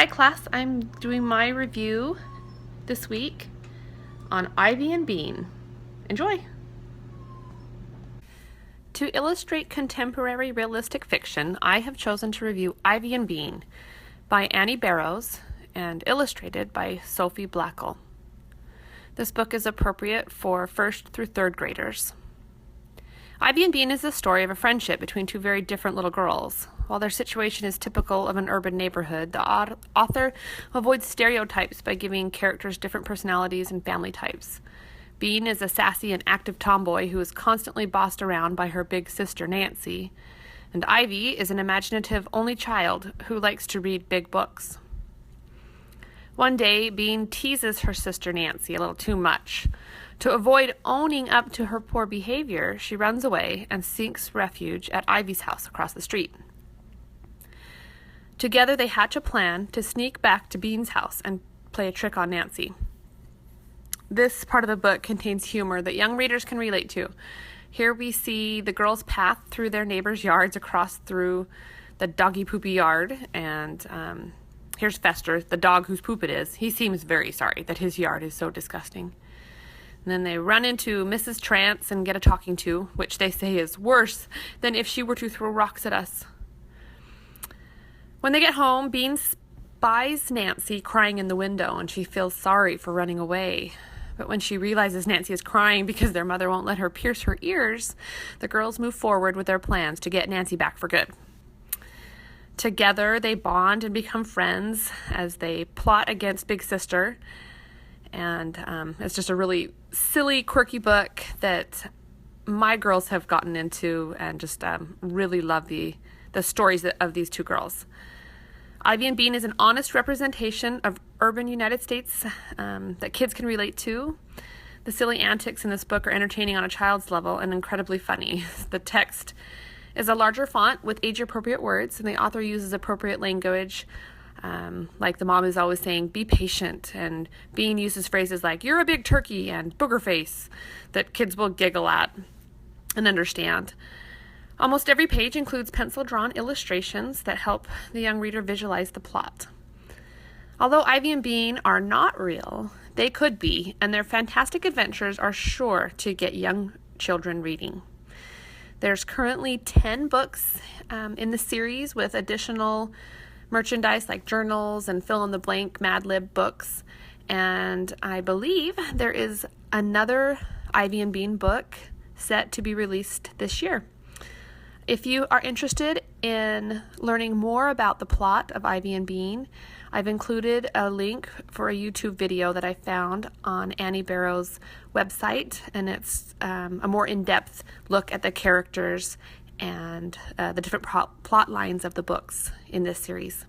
Hi class, I'm doing my review this week on Ivy and Bean. Enjoy! To illustrate contemporary realistic fiction, I have chosen to review Ivy and Bean by Annie Barrows and illustrated by Sophie Blackall. This book is appropriate for 1st through 3rd graders. Ivy and Bean is the story of a friendship between two very different little girls. While their situation is typical of an urban neighborhood, the author avoids stereotypes by giving characters different personalities and family types. Bean is a sassy and active tomboy who is constantly bossed around by her big sister Nancy, and Ivy is an imaginative only child who likes to read big books. One day, Bean teases her sister Nancy a little too much. To avoid owning up to her poor behavior, she runs away and seeks refuge at Ivy's house across the street. Together, they hatch a plan to sneak back to Bean's house and play a trick on Nancy. This part of the book contains humor that young readers can relate to. Here we see the girls' path through their neighbors' yards across through the doggy poopy yard, and here's Fester, the dog whose poop it is. He seems very sorry that his yard is so disgusting. And then they run into Mrs. Trance and get a talking to, which they say is worse than if she were to throw rocks at us. When they get home, Bean spies Nancy crying in the window, and she feels sorry for running away. But when she realizes Nancy is crying because their mother won't let her pierce her ears, the girls move forward with their plans to get Nancy back for good. Together, they bond and become friends as they plot against Big Sister. And it's just a really silly, quirky book that my girls have gotten into and just really love the stories of these two girls. Ivy and Bean is an honest representation of urban United States that kids can relate to. The silly antics in this book are entertaining on a child's level and incredibly funny. The text is a larger font with age-appropriate words, and the author uses appropriate language. Like the mom is always saying, be patient, and Bean uses phrases like, you're a big turkey, and booger face, that kids will giggle at and understand. Almost every page includes pencil-drawn illustrations that help the young reader visualize the plot. Although Ivy and Bean are not real, they could be, and their fantastic adventures are sure to get young children reading. There's currently 10 books in the series with additional merchandise like journals and fill-in-the-blank Mad Lib books. And I believe there is another Ivy and Bean book set to be released this year. If you are interested in learning more about the plot of Ivy and Bean, I've included a link for a YouTube video that I found on Annie Barrows' website, and it's a more in-depth look at the characters and the different plot lines of the books in this series.